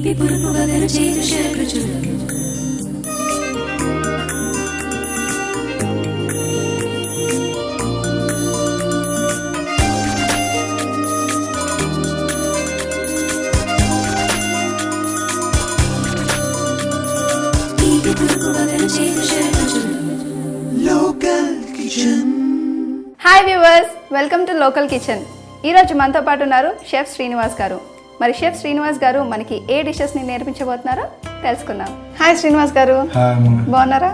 తీపి పురుపు వగర చేదు శరకృచులు తీపి పురుపు వగర చేదు శరకృచులు local kitchen. Hi viewers, welcome to local kitchen. ఈరోజు మనతో పాటు ఉన్నారు షెఫ్ శ్రీనివాస్ గారు. మరి షెఫ్ శ్రీనివాస్ గారు మనకి ఏ డిషెస్ని నేర్పించబోతున్నారో తెలుసుకుందాం. హాయ్ శ్రీనివాస్ గారు, బాగున్నారా?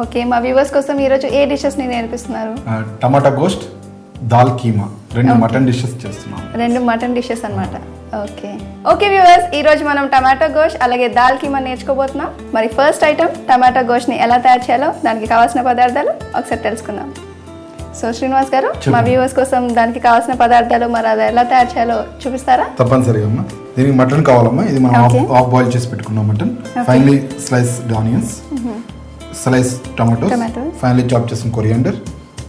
ఓకే, మా వ్యూవర్స్ కోసం ఈరోజు ఏ డిషెస్ని నేర్పిస్తున్నారు? టమాటా గోస్ట్, దాల్ కీమా, రెండు మటన్ డిషెస్ చేస్తున్నాం. రెండు మటన్ డిషెస్ అన్నమాట. ఓకే వ్యూవర్స్, ఈరోజు మనం టమాటో గోష్ అలాగే దాల్ కీమా నేర్చుకోబోతున్నాం. మరి ఫస్ట్ ఐటమ్ టమాటో గోష్ని ఎలా తయారు చేయాలో దానికి కావాల్సిన పదార్థాలు ఒకసారి తెలుసుకుందాం. సో శ్రీనివాస్ గారు, మా వ్యూవర్స్ కోసం దానికి కావాల్సిన పదార్థాలు మరి అది ఎలా తయారు చేయాలో చూపిస్తారా? తప్పనిసరిగా అమ్మా. దీనికి మటన్ కావాలమ్మా. ఇది మనం హాఫ్ బాయిల్ చేసి పెట్టుకున్నాం mutton. Finally sliced onions, slice tomato, finally chop చేసిన coriander,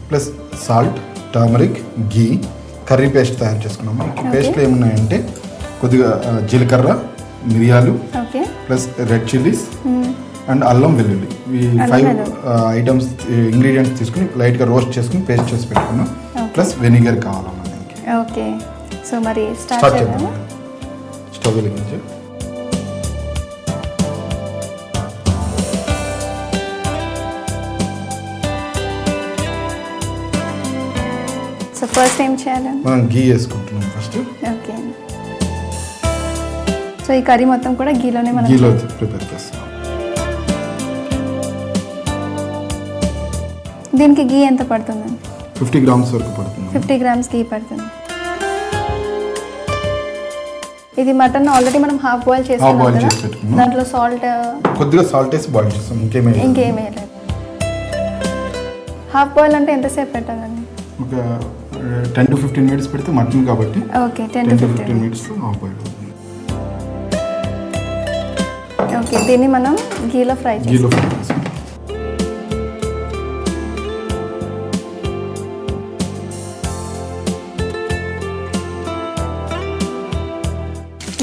plus salt, turmeric, ghee, curry paste తయారు చేసుకున్నాము. పేస్ట్లో ఏమున్నాయంటే కొద్దిగా జీలకర్ర, మిరియాలు, ప్లస్ రెడ్ చిల్లీస్ అండ్ అల్లం వెల్లుల్లి. ఈ 5 ఐటమ్స్ ఇంగ్రీడియంట్స్ తీసుకుని లైట్గా రోస్ట్ చేసుకుని పేస్ట్ చేసి పెట్టుకున్నాం. ప్లస్ వెనిగర్ కావాలమ్మా దీనికి. ఓకే, సో మరి స్టార్ట్ చేద్దాం. స్టవ్ వెలిగించి సో ఫస్ట్ ఏం చేయాలి? మనం ఘీ వేసుకుంటున్నాం ఫస్ట్. ఓకే, సో ఈ కర్రీ మొత్తం కూడా గీలో ప్రిపేర్ చేస్తాం. దీనికి ఘీ ఎంత పడుతుంది? 50 grams వరకు పడుతుంది. 50 grams ఘీ పడుతుంది. ఇది మటన్ ఆల్రెడీ మనం హాఫ్ బాయిల్ చేసుకున్నాం కదా, దాంట్లో సాల్ట్, కొద్దిగా సాల్ట్ వేసి బాయిల్ చేస్తాం. ఇంకేమీ లేదు. హాఫ్ బాయిల్ అంటే ఎంతసేపు పెట్టాలండి? ఒక 10 to 15 minutes పెడితే మటన్ కాబట్టి okay, 10 to 15 minutes half boil అవుతుంది. ఓకే, దీన్ని మనం ఘీలో ఫ్రై చేస్తాం.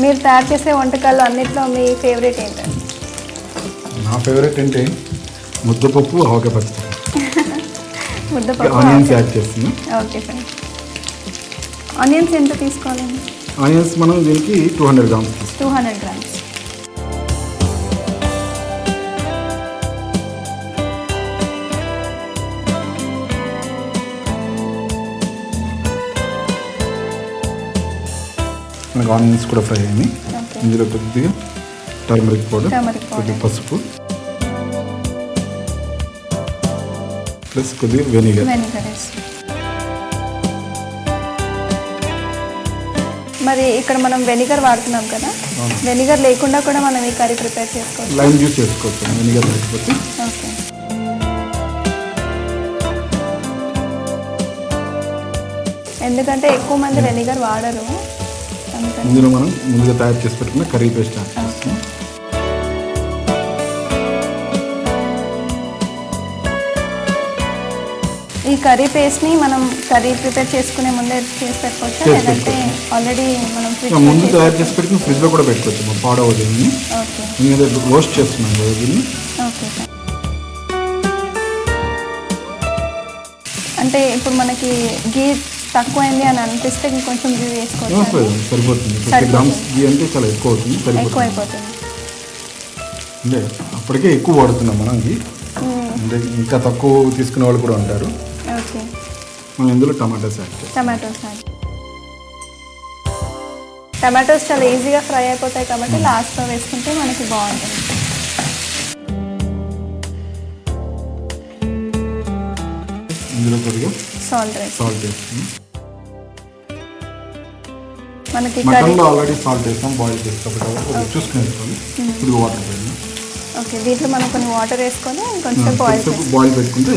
మీరు తయారు చేసే వంటకాలు అన్నిట్లో మీ ఫేవరెట్ ఏంటండి? నా ఫేవరెట్ అంటే ముద్దపప్పు, ఆవకాయ పచ్చడి. ముద్దపప్పు, ఆనియన్స్ యాడ్ చేస్తున్నాం. Okay sir. ఆనియన్స్ ఎంత తీసుకోవాలండి? ఆనియన్స్ మనం దీనికి 200 grams. 200 grams. మనకు ఆనియన్స్ కూడా ఫ్రై అయ్యి ఇందులో కొద్దిగా టర్మరిక్ పౌడర్, కొద్దిగా పసుపు, ప్లస్ కొద్దిగా వెనిగర్. మరి ఇక్కడ మనం వెనిగర్ వాడుతున్నాం కదా, వెనిగర్ లేకుండా కూడా మనం ఈ కర్రీ ప్రిపేర్ చేసుకోవచ్చు. లైమ్ జ్యూస్ చేసుకోవచ్చు వెనిగర్ లేకపోతే. ఓకే, ఎందుకంటే ఎక్కువ మంది వెనిగర్ వాడరు. ఇందులో మనం ముందుగా తయారు చేసి పెట్టుకున్న కర్రీ పేస్ట్ యాడ్ చేస్తాం. ఈ కర్రీ పేస్ట్ని మనం కర్రీ ప్రిపేర్ చేసుకునే ముందే చేసి పెట్టుకోవచ్చు, లేదంటే ఆల్రెడీ మనం ముందు తయారు చేసి పెట్టుకుని ఫ్రిడ్జ్లో కూడా పెట్టుకోవచ్చు. పాడవద్దు. ఓకే, రోస్ట్ చేస్తున్నాం కదా దీన్ని. Okay sir. అంటే ఇప్పుడు మనకి గీ తక్కువైంది అని అనిపిస్తే కొంచెం గీ వేసుకోవచ్చు, సరిపోతుంది. 50 grams గీ అంటే చాలా ఎక్కువ అవుతుంది, ఎక్కువ అయిపోతుంది. అంటే అప్పటికే ఎక్కువ వాడుతున్నాం మనం గీ. అంటే ఇంకా తక్కువ తీసుకునే వాళ్ళు కూడా ఉంటారు. ఓకే, మనం ఇందులో టమాటోస్ యాడ్ చేస్తాం. టమాటోస్ చాలా ఈజీగా ఫ్రై అయిపోతాయి కాబట్టి లాస్ట్లో వేసుకుంటే మనకి బాగుంటుంది. ఇందులో కొద్దిగా సాల్ట్ వేస్తాం. మనకి మటన్లో ఆల్రెడీ సాల్ట్ వేస్తాం బాయిల్ చేస్తాం, చూసుకుని వేసుకోవాలి. ఇప్పుడు వాటర్ వేయాలి. ఓకే, దీంట్లో మనం కొన్ని వాటర్ వేసుకొని కొంచెం బాయిల్ పెట్టుకుంటే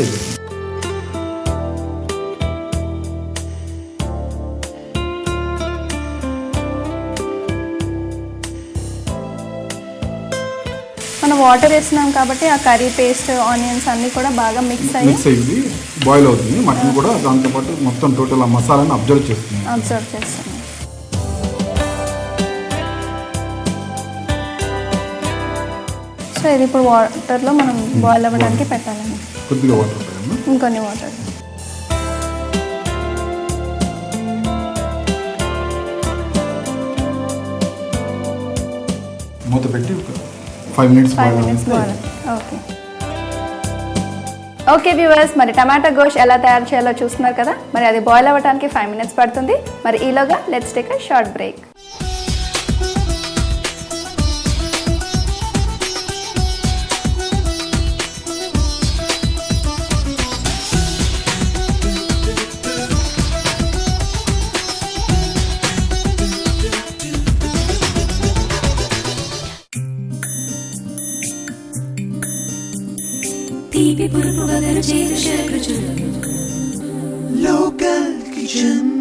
మనం వాటర్ వేస్తున్నాం కాబట్టి ఆ కర్రీ పేస్ట్, ఆనియన్స్ అన్నీ కూడా బాగా మిక్స్ అయ్యి బాయిల్ అవుతుంది. మటన్ కూడా దాంతోపాటు మొత్తం టోటల్ ఆ మసాలాని అబ్జర్వ్ చేస్తుంది. సో ఇది ఇప్పుడు వాటర్లో మనం బాయిల్ అవ్వడానికి పెట్టాలండి. కొద్దిగా వాటర్ పెట్టాలి, ఇంకొన్ని వాటర్. మూత పెట్టి 5 minutes boil. Okay okay viewers, మరి టమాటా గోష్ ఎలా తయారు చేయాలో చూస్తున్నారు కదా. మరి అది బాయిల్ అవ్వడానికి 5 minutes పడుతుంది. మరి ఈలోగా let's take a short break. తీపి పులుపు వగరు చేదు షడ్రుచులు. Local Kitchen.